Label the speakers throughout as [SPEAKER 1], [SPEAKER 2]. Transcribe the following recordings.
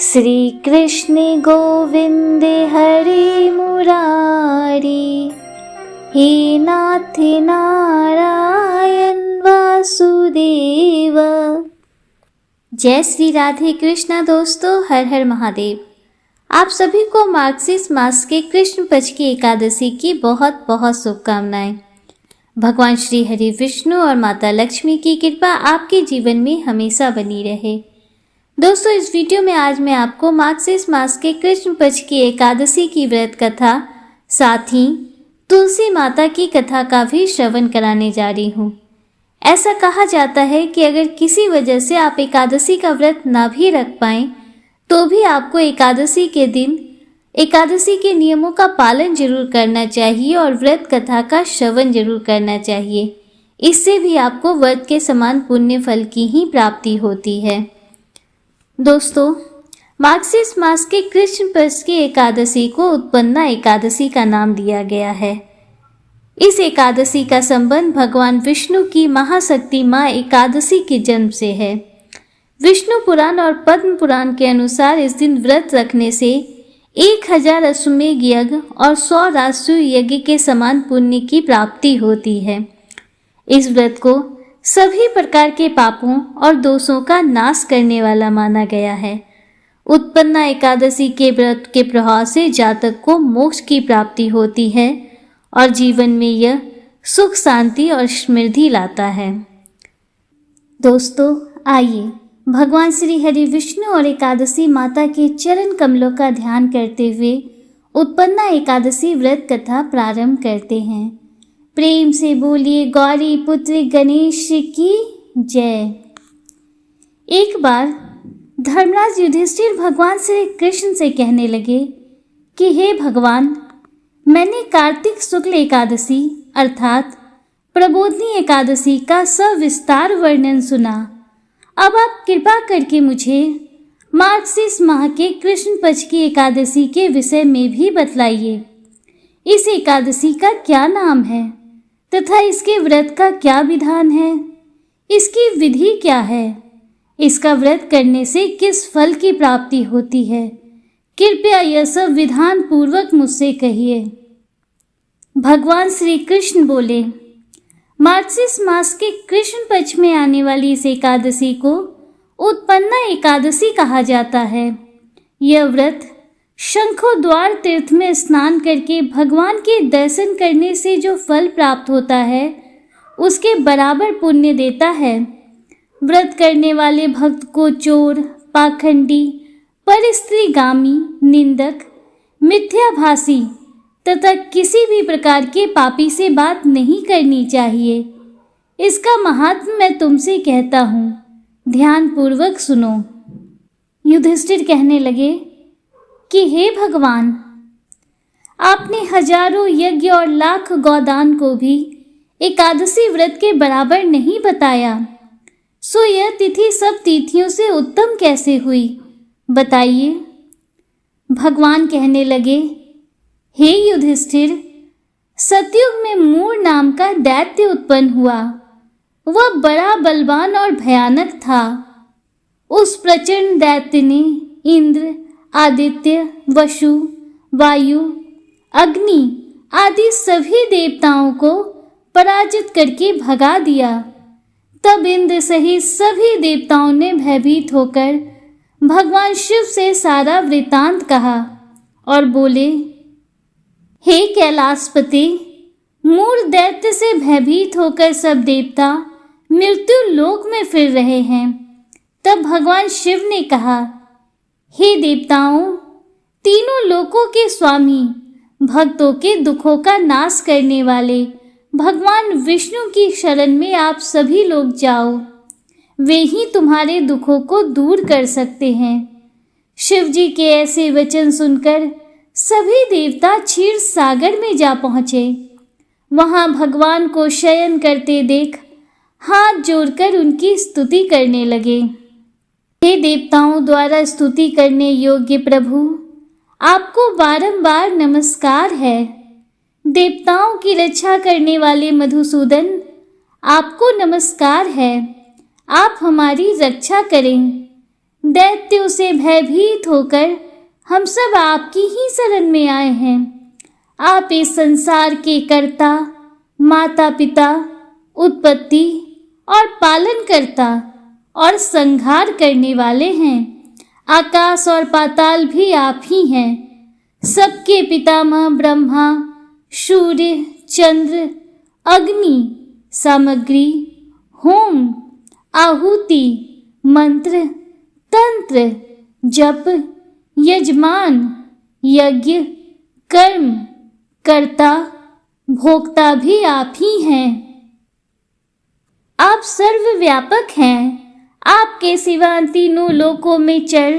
[SPEAKER 1] श्री कृष्ण गोविंद हरि मुरारी, हे नाथ नारायण वासुदेव। जय श्री राधे कृष्णा। दोस्तों, हर हर महादेव। आप सभी को मार्गशीर्ष मास के कृष्ण पक्ष की एकादशी की बहुत बहुत शुभकामनाएं। भगवान श्री हरि विष्णु और माता लक्ष्मी की कृपा आपके जीवन में हमेशा बनी रहे। दोस्तों, इस वीडियो में आज मैं आपको मार्गशीर्ष मास के कृष्ण पक्ष की एकादशी की व्रत कथा, साथ ही तुलसी माता की कथा का भी श्रवण कराने जा रही हूँ। ऐसा कहा जाता है कि अगर किसी वजह से आप एकादशी का व्रत ना भी रख पाएं, तो भी आपको एकादशी के दिन एकादशी के नियमों का पालन जरूर करना चाहिए और व्रत कथा का श्रवण जरूर करना चाहिए। इससे भी आपको व्रत के समान पुण्य फल की ही प्राप्ति होती है। दोस्तों, मार्गशीर्ष मास के कृष्ण पक्ष की एकादशी को उत्पन्ना एकादशी का नाम दिया गया है। इस एकादशी का संबंध भगवान विष्णु की महाशक्ति माँ एकादशी के जन्म से है। विष्णु पुराण और पद्म पुराण के अनुसार इस दिन व्रत रखने से 1000 अश्वमेध यज्ञ और 100 राजसूय यज्ञ के समान पुण्य की प्राप्ति होती है। इस व्रत को सभी प्रकार के पापों और दोषों का नाश करने वाला माना गया है। उत्पन्ना एकादशी के व्रत के प्रभाव से जातक को मोक्ष की प्राप्ति होती है और जीवन में यह सुख, शांति और समृद्धि लाता है। दोस्तों, आइए भगवान श्री हरि विष्णु और एकादशी माता के चरण कमलों का ध्यान करते हुए उत्पन्ना एकादशी व्रत कथा प्रारंभ करते हैं। प्रेम से बोलिए गौरी पुत्र गणेश की जय। एक बार धर्मराज युधिष्ठिर भगवान श्री कृष्ण से कहने लगे कि हे भगवान, मैंने कार्तिक शुक्ल एकादशी अर्थात प्रबोधिनी एकादशी का सविस्तार वर्णन सुना। अब आप कृपा करके मुझे मार्गशीर्ष माह के कृष्ण पक्ष की एकादशी के विषय में भी बतलाइए। इस एकादशी का क्या नाम है तथा इसके व्रत का क्या विधान है? इसकी विधि क्या है? इसका व्रत करने से किस फल की प्राप्ति होती है? कृपया यह सब विधान पूर्वक मुझसे कहिए। भगवान श्री कृष्ण बोले, मार्गशीर्ष मास के कृष्ण पक्ष में आने वाली इस एकादशी को उत्पन्ना एकादशी कहा जाता है। यह व्रत शंखोद्वार तीर्थ में स्नान करके भगवान के दर्शन करने से जो फल प्राप्त होता है, उसके बराबर पुण्य देता है। व्रत करने वाले भक्त को चोर, पाखंडी, परस्त्रीगामी, निंदक, मिथ्याभाषी तथा किसी भी प्रकार के पापी से बात नहीं करनी चाहिए। इसका महात्म्य मैं तुमसे कहता हूँ, ध्यान पूर्वक सुनो। युधिष्ठिर कहने लगे कि हे भगवान, आपने हजारों यज्ञ और लाख गौदान को भी एकादशी व्रत के बराबर नहीं बताया, सो यह तिथि सब तिथियों से उत्तम कैसे हुई, बताइए। भगवान कहने लगे, हे युधिष्ठिर, सतयुग में मूर नाम का दैत्य उत्पन्न हुआ। वह बड़ा बलवान और भयानक था। उस प्रचंड दैत्य ने इंद्र, आदित्य, वसु, वायु, अग्नि आदि सभी देवताओं को पराजित करके भगा दिया। तब इंद्र सहित सभी देवताओं ने भयभीत होकर भगवान शिव से सारा वृतांत कहा और बोले, हे कैलाशपति, मूर दैत्य से भयभीत होकर सब देवता मृत्यु लोक में फिर रहे हैं। तब भगवान शिव ने कहा, हे देवताओं, तीनों लोकों के स्वामी, भक्तों के दुखों का नाश करने वाले भगवान विष्णु की शरण में आप सभी लोग जाओ। वे ही तुम्हारे दुखों को दूर कर सकते हैं। शिव जी के ऐसे वचन सुनकर सभी देवता क्षीर सागर में जा पहुँचे। वहाँ भगवान को शयन करते देख हाथ जोड़कर उनकी स्तुति करने लगे। हे देवताओं द्वारा स्तुति करने योग्य प्रभु, आपको बारंबार नमस्कार है। देवताओं की रक्षा करने वाले मधुसूदन, आपको नमस्कार है। आप हमारी रक्षा करें। दैत्यों से भयभीत होकर हम सब आपकी ही शरण में आए हैं। आप इस संसार के कर्ता, माता पिता, उत्पत्ति और पालन करता और संहार करने वाले हैं। आकाश और पाताल भी आप ही हैं। सबके पितामह ब्रह्मा, सूर्य, चंद्र, अग्नि, सामग्री, होम, आहुति, मंत्र, तंत्र, जप, यजमान, यज्ञ, कर्म, कर्ता, भोक्ता भी आप ही हैं। आप सर्वव्यापक हैं। आपके सिवा तीनों लोकों में चर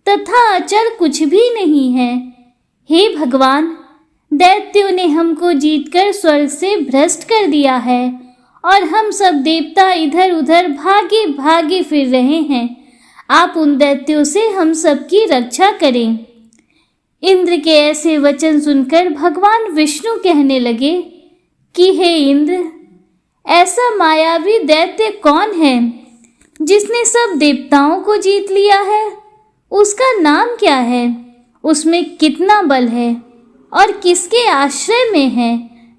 [SPEAKER 1] तथा अचर कुछ भी नहीं है। हे भगवान, दैत्यों ने हमको जीतकर स्वर्ग से भ्रष्ट कर दिया है और हम सब देवता इधर उधर भागे भागे फिर रहे हैं। आप उन दैत्यों से हम सबकी रक्षा करें। इंद्र के ऐसे वचन सुनकर भगवान विष्णु कहने लगे कि हे इंद्र, ऐसा मायावी दैत्य कौन है जिसने सब देवताओं को जीत लिया है? उसका नाम क्या है? उसमें कितना बल है और किसके आश्रय में है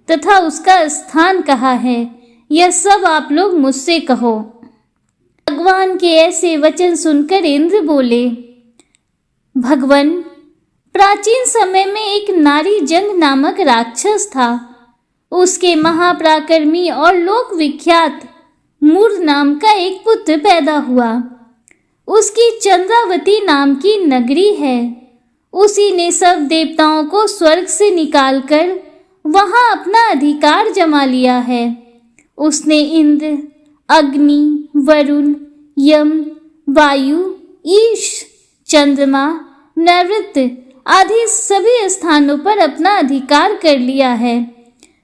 [SPEAKER 1] तथा उसका स्थान कहाँ है? यह सब आप लोग मुझसे कहो। भगवान के ऐसे वचन सुनकर इंद्र बोले, भगवन, प्राचीन समय में एक नारी जंग नामक राक्षस था। उसके महापराक्रमी और लोक विख्यात मूर नाम का एक पुत्र पैदा हुआ। उसकी चंद्रावती नाम की नगरी है। उसी ने सब देवताओं को स्वर्ग से निकालकर वहां अपना अधिकार जमा लिया है। उसने इंद्र, अग्नि, वरुण, यम, वायु, ईश, चंद्रमा, नैऋत्य आदि सभी स्थानों पर अपना अधिकार कर लिया है।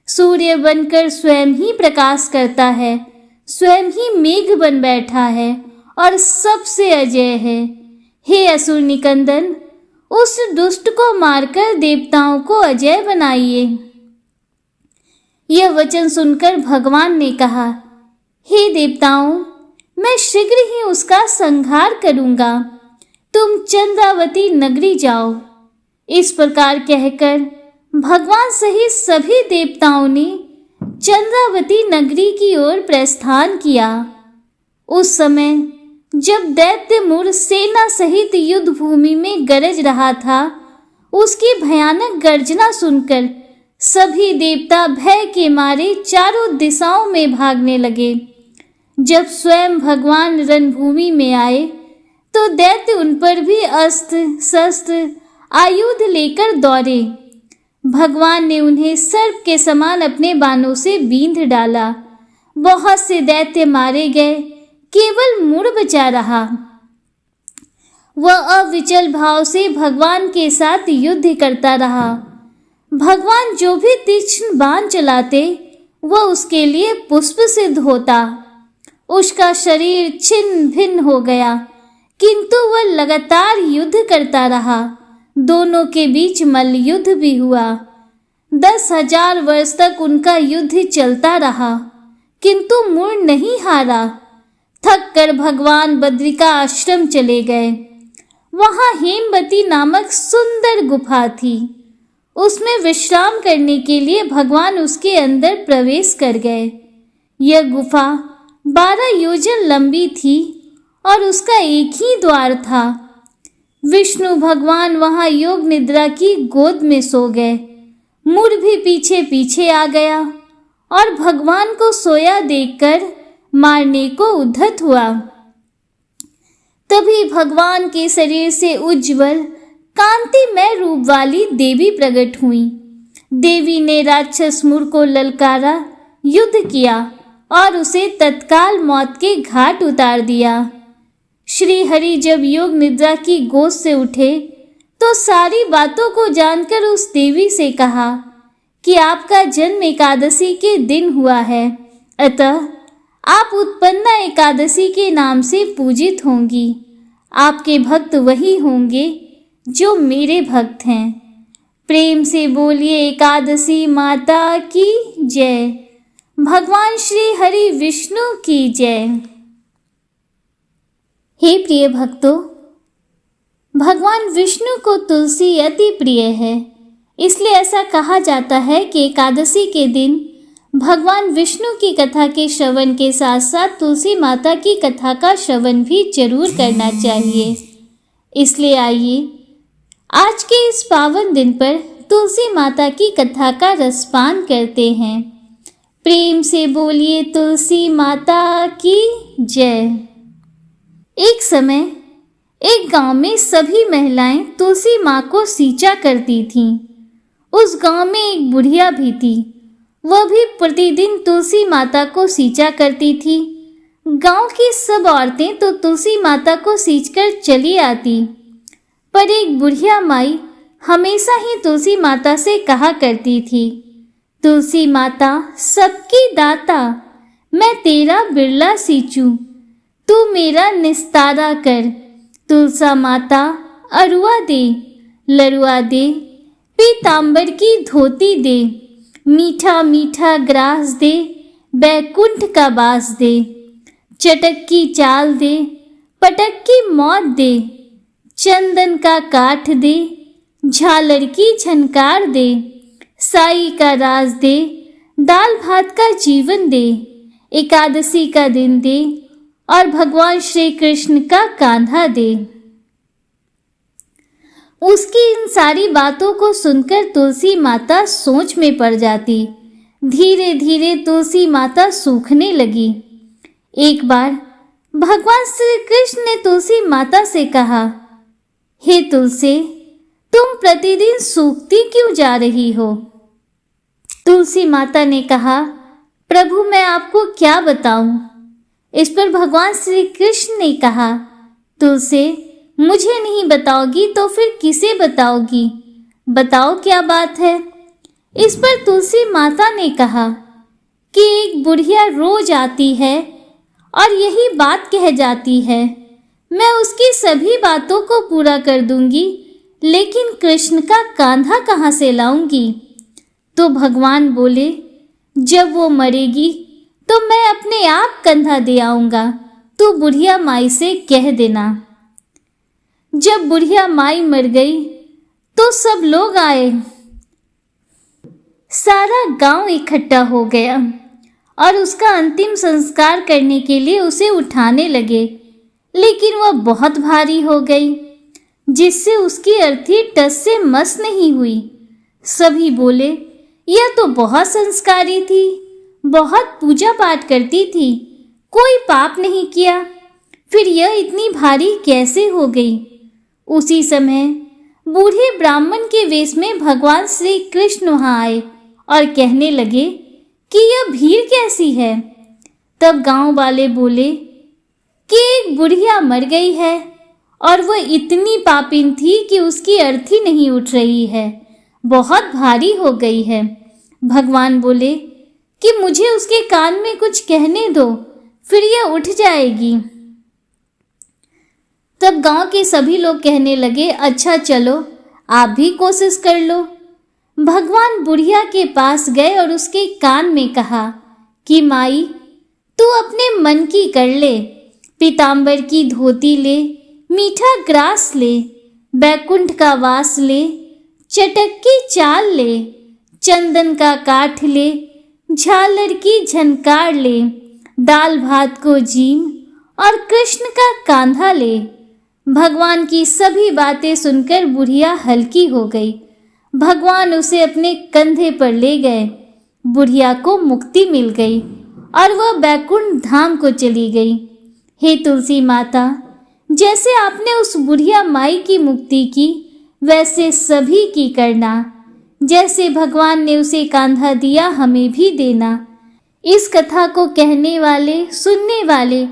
[SPEAKER 1] सूर्य बनकर स्वयं ही प्रकाश करता है, स्वयं ही मेघ बन बैठा है और सबसे अजय है। हे असुर निकंदन, उस दुष्ट को मारकर देवताओं को अजय बनाइए। यह वचन सुनकर भगवान ने कहा, हे देवताओं, मैं शीघ्र ही उसका संहार करूंगा। तुम चंद्रावती नगरी जाओ। इस प्रकार कहकर भगवान सहित सभी देवताओं ने चंद्रावती नगरी की ओर प्रस्थान किया। उस समय जब दैत्य मूर सेना सहित युद्ध भूमि में गरज रहा था, उसकी भयानक गर्जना सुनकर सभी देवता भय के मारे चारों दिशाओं में भागने लगे। जब स्वयं भगवान रणभूमि में आए तो दैत्य उन पर भी अस्त्र शस्त्र आयुध लेकर दौड़े। भगवान ने उन्हें सर्प के समान अपने बाणों से बींध डाला। बहुत से दैत्य मारे गए, केवल मूर बचा रहा। वह अविचल भाव से भगवान के साथ युद्ध करता रहा। भगवान जो भी तीक्ष्ण बाण चलाते वह उसके लिए पुष्प सिद्ध होता। उसका शरीर छिन्न भिन्न हो गया, किंतु वह लगातार युद्ध करता रहा। दोनों के बीच मल्ल युद्ध भी हुआ। 10,000 वर्ष तक उनका युद्ध चलता रहा, किंतु मूर नहीं हारा। थक कर भगवान बद्रिका आश्रम चले गए। वहां हेमवती नामक सुंदर गुफा थी। उसमें विश्राम करने के लिए भगवान उसके अंदर प्रवेश कर गए। यह गुफा 12 योजन लंबी थी और उसका एक ही द्वार था। विष्णु भगवान वहां योग निद्रा की गोद में सो गए। मूर भी पीछे पीछे आ गया और भगवान को सोया देखकर मारने को उद्धत हुआ। तभी भगवान के शरीर से उज्जवल कांतिमय रूप वाली देवी प्रकट हुई। देवी ने राक्षस मूर को ललकारा, युद्ध किया और उसे तत्काल मौत के घाट उतार दिया। श्री हरि जब योग निद्रा की गोद से उठे तो सारी बातों को जानकर उस देवी से कहा कि आपका जन्म एकादशी के दिन हुआ है, अतः आप उत्पन्ना एकादशी के नाम से पूजित होंगी। आपके भक्त वही होंगे जो मेरे भक्त हैं। प्रेम से बोलिए एकादशी माता की जय। भगवान श्री हरि विष्णु की जय। हे प्रिय भक्तों, भगवान विष्णु को तुलसी अति प्रिय है, इसलिए ऐसा कहा जाता है कि एकादशी के दिन भगवान विष्णु की कथा के श्रवण के साथ साथ तुलसी माता की कथा का श्रवण भी जरूर करना चाहिए। इसलिए आइए आज के इस पावन दिन पर तुलसी माता की कथा का रसपान करते हैं। प्रेम से बोलिए तुलसी माता की जय। एक समय एक गांव में सभी महिलाएं तुलसी माँ को सींचा करती थीं। उस गांव में एक बुढ़िया भी थी, वह भी प्रतिदिन तुलसी माता को सींचा करती थी। गांव की सब औरतें तो तुलसी माता को सींचकर चली आती, पर एक बुढ़िया माई हमेशा ही तुलसी माता से कहा करती थी, तुलसी माता सबकी दाता, मैं तेरा बिरला सींचूं, तू मेरा निस्तारा कर। तुलसा माता अरुआ दे, लरुआ दे, पीतांबर की धोती दे, मीठा मीठा ग्रास दे, बैकुंठ का बास दे, चटक की चाल दे, पटक की मौत दे, चंदन का काठ दे, झालर की झनकार दे, साई का राज दे, दाल भात का जीवन दे, एकादशी का दिन दे और भगवान श्री कृष्ण का कांधा दे। उसकी इन सारी बातों को सुनकर तुलसी माता सोच में पड़ जाती। धीरे धीरे तुलसी माता सूखने लगी। एक बार भगवान श्री कृष्ण ने तुलसी माता से कहा, हे तुलसी, तुम प्रतिदिन सूखती क्यों जा रही हो? तुलसी माता ने कहा, प्रभु मैं आपको क्या बताऊं? इस पर भगवान श्री कृष्ण ने कहा, तुलसी मुझे नहीं बताओगी तो फिर किसे बताओगी? बताओ क्या बात है? इस पर तुलसी माता ने कहा कि एक बुढ़िया रोज आती है और यही बात कह जाती है, मैं उसकी सभी बातों को पूरा कर दूंगी, लेकिन कृष्ण का कांधा कहाँ से लाऊंगी? तो भगवान बोले, जब वो मरेगी तो मैं अपने आप कंधा दे आऊंगा, तू बुढ़िया माई से कह देना। जब बुढ़िया माई मर गई तो सब लोग आए, सारा गांव इकट्ठा हो गया और उसका अंतिम संस्कार करने के लिए उसे उठाने लगे, लेकिन वह बहुत भारी हो गई, जिससे उसकी अर्थी टस से मस नहीं हुई। सभी बोले, यह तो बहुत संस्कारी थी, बहुत पूजा पाठ करती थी, कोई पाप नहीं किया, फिर यह इतनी भारी कैसे हो गई? उसी समय बूढ़े ब्राह्मण के वेश में भगवान श्री कृष्ण वहां आए और कहने लगे कि यह भीड़ कैसी है? तब गांव वाले बोले कि एक बुढ़िया मर गई है और वह इतनी पापिन थी कि उसकी अर्थी नहीं उठ रही है, बहुत भारी हो गई है। भगवान बोले कि मुझे उसके कान में कुछ कहने दो, फिर यह उठ जाएगी। तब गांव के सभी लोग कहने लगे, अच्छा चलो आप भी कोशिश कर लो। भगवान बुढ़िया के पास गए और उसके कान में कहा कि माई तू अपने मन की कर ले, पीतांबर की धोती ले, मीठा ग्रास ले, बैकुंठ का वास ले, चटक की चाल ले, चंदन का काठ ले, झालर की झनकार ले, दाल भात को जीम और कृष्ण का कांधा ले। भगवान की सभी बातें सुनकर बुढ़िया हल्की हो गई। भगवान उसे अपने कंधे पर ले गए। बुढ़िया को मुक्ति मिल गई और वह बैकुंठ धाम को चली गई। हे तुलसी माता, जैसे आपने उस बुढ़िया माई की मुक्ति की, वैसे सभी की करना। जैसे भगवान ने उसे कांधा दिया, हमें भी देना। इस कथा को कहने वाले, सुनने वाले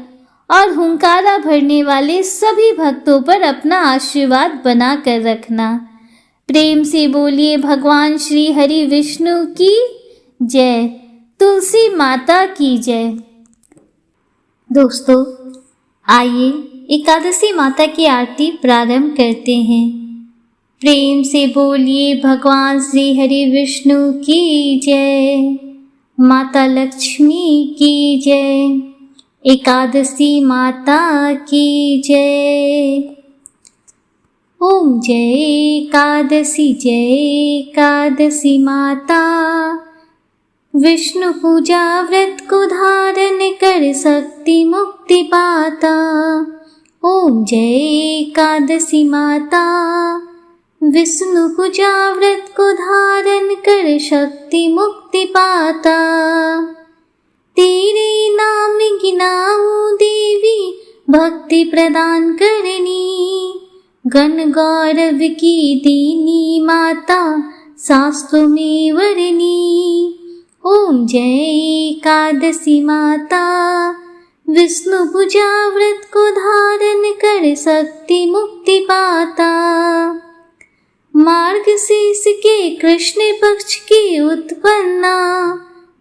[SPEAKER 1] और हुंकारा भरने वाले सभी भक्तों पर अपना आशीर्वाद बना कर रखना। प्रेम से बोलिए भगवान श्री हरि विष्णु की जय, तुलसी माता की जय। दोस्तों आइए एकादशी माता की आरती प्रारंभ करते हैं। प्रेम से बोलिए भगवान श्री हरि विष्णु की जय, माता लक्ष्मी की जय, एकादशी माता की जय। ओम जय एकादशी माता। विष्णु पूजा व्रत को धारण कर शक्ति मुक्ति पाता। ओम जय एकादशी माता। विष्णु पूजा व्रत को धारण कर शक्ति मुक्ति पाता। तेरे नाम गिनाऊं देवी भक्ति प्रदान करनी। गण गौरव की दीनी माता शास्त्रों में वरनी। ओम जय एकादशी माता। विष्णु पूजा व्रत को धारण कर शक्ति मुक्ति पाता। मार्गशीर्ष के कृष्ण पक्ष की उत्पन्ना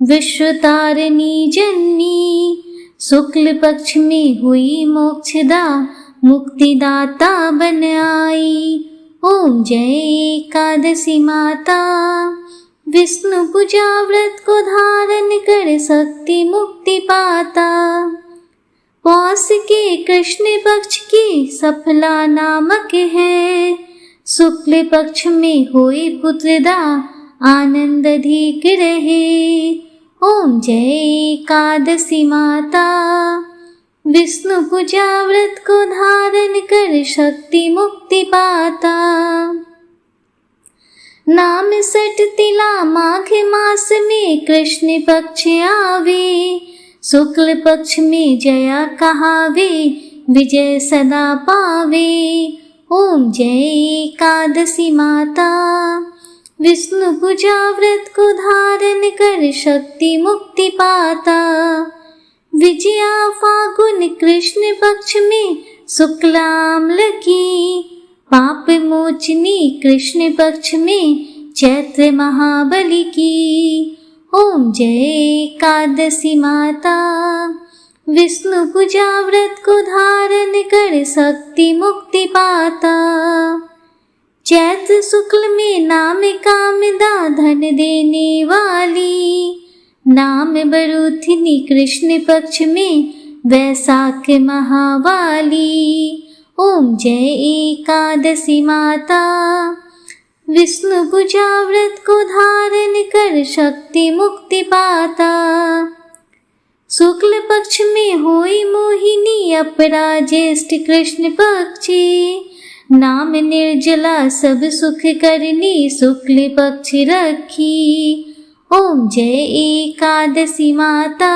[SPEAKER 1] विश्व तारिणी जननी। शुक्ल पक्ष में हुई मोक्षदा मुक्तिदाता बन आई। ओम जय एकादशी माता। विष्णु पूजा व्रत को धारण कर शक्ति मुक्ति पाता। पौष के कृष्ण पक्ष की सफला नामक है। शुक्ल पक्ष में हुई पुत्रदा आनंद अधिक रहे। ओम जय एकादशी माता। विष्णु पूजा व्रत को धारण कर शक्ति मुक्ति पाता। नाम सट तिला माघ मास में कृष्ण पक्ष आवे। शुक्ल पक्ष में जया कहावे विजय सदा पावे। ओम जय एकादशी माता। विष्णु पूजा व्रत को धारण कर शक्ति मुक्ति पाता। विजया फागुन कृष्ण पक्ष में शुक्लाम्ल की। पाप मोचनी कृष्ण पक्ष में चैत्र महाबली की। ओम जय एकादशी माता। विष्णु पूजा व्रत को धारण कर शक्ति मुक्ति पाता। चैत्र शुक्ल में नाम कामदा धन देने वाली। नाम बरूथिनी कृष्ण पक्ष में वैशाख महावाली। ओम जय एकादशी माता। विष्णु पूजा व्रत को धारण कर शक्ति मुक्ति पाता। शुक्ल पक्ष में होई मोहिनी अपरा ज्येष्ठ कृष्ण पक्षी। नाम निर्जला सब सुख करनी शुक्ल पक्ष रखी। ओम जय एकादशी माता।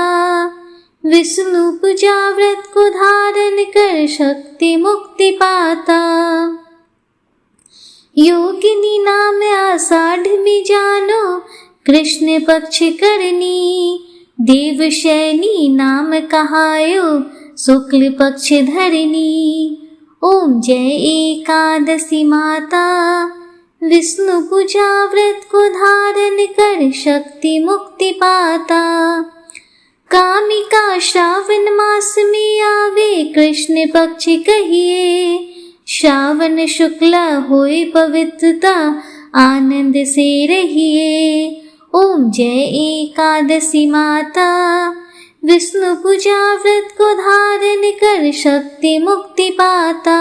[SPEAKER 1] विष्णु पूजा व्रत को धारण कर शक्ति मुक्ति पाता। योगिनी नाम आषाढ़ में जानो कृष्ण पक्ष करनी। देवशैनी नाम कहायो शुक्ल पक्ष धरनी। ओम जय एकादशी माता। विष्णु पूजा व्रत को धारण कर शक्ति मुक्ति पाता। कामिका श्रावण मास में आवे कृष्ण पक्ष कहिए। श्रावण शुक्ला होए पवित्रता आनंद से रहिए। ओम जय एकादशी माता। विष्णु पूजा व्रत को धारण कर शक्ति मुक्ति पाता।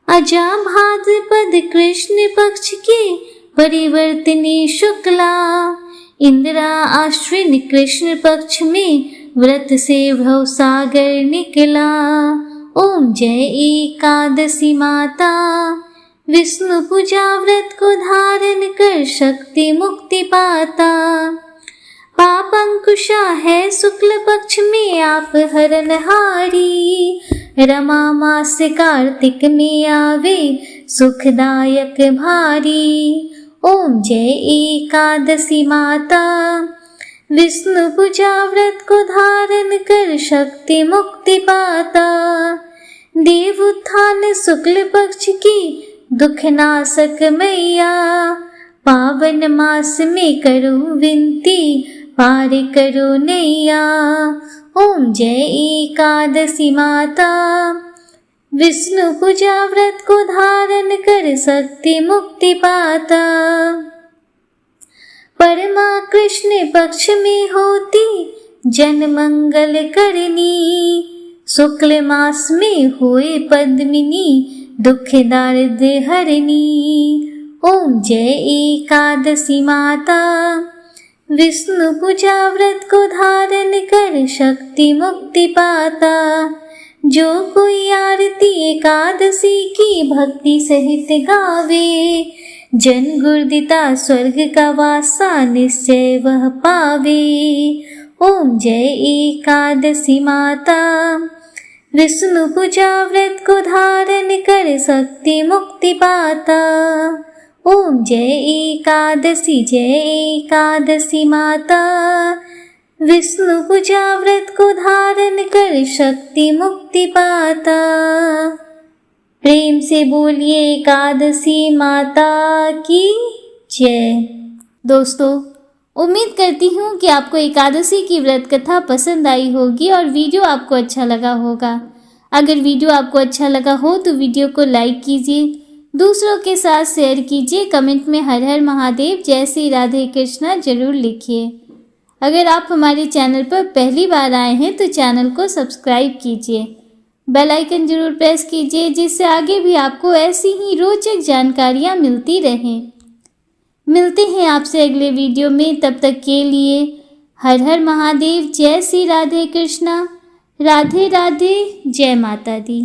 [SPEAKER 1] अजा भाद्रपद कृष्ण पक्ष के परिवर्तनी शुक्ला। इंदिरा आश्विन कृष्ण पक्ष में व्रत से भव सागर निकला। ओम जय एकादशी माता। विष्णु पूजा व्रत को धारण कर शक्ति मुक्ति पाता। पाप अंकुशा है शुक्ल पक्ष में आप हरणहारी। रमा मास कार्तिक में आवे सुखदायक भारी। ओम जय एकादशी माता। विष्णु पूजा व्रत को धारण कर शक्ति मुक्ति पाता। देव उत्थान शुक्ल पक्ष की दुखनाशक मैया। पावन मास में करूं विनती पार करो नैया। ओम जय एकादशी माता। विष्णु पूजा व्रत को धारण कर शक्ति मुक्ति पाता। परमा कृष्ण पक्ष में होती जन मंगल करनी। शुक्ल मास में हुए पद्मिनी दुख दारिद्र्य हरणी। ओम जय एकादशी माता। विष्णु पूजा व्रत को धारण कर शक्ति मुक्ति पाता। जो कोई आरती एकादशी की भक्ति सहित गावे, जन गुरुदिता स्वर्ग का वासा निश्चय वह पावे। ओम जय एकादशी माता। विष्णु पूजा व्रत को धारण कर शक्ति मुक्ति पाता। ओम जय एकादशी माता। विष्णु पूजा व्रत को धारण कर शक्ति मुक्ति पाता। प्रेम से बोलिए एकादशी माता की जय। दोस्तों, उम्मीद करती हूँ कि आपको एकादशी की व्रत कथा पसंद आई होगी और वीडियो आपको अच्छा लगा होगा। अगर वीडियो आपको अच्छा लगा हो तो वीडियो को लाइक कीजिए, दूसरों के साथ शेयर कीजिए, कमेंट में हर हर महादेव, जय श्री राधे कृष्णा जरूर लिखिए। अगर आप हमारे चैनल पर पहली बार आए हैं तो चैनल को सब्सक्राइब कीजिए, बेल आइकन जरूर प्रेस कीजिए, जिससे आगे भी आपको ऐसी ही रोचक जानकारियाँ मिलती रहें। मिलते हैं आपसे अगले वीडियो में, तब तक के लिए हर हर महादेव, जय श्री राधे कृष्णा, राधे राधे, जय माता दी।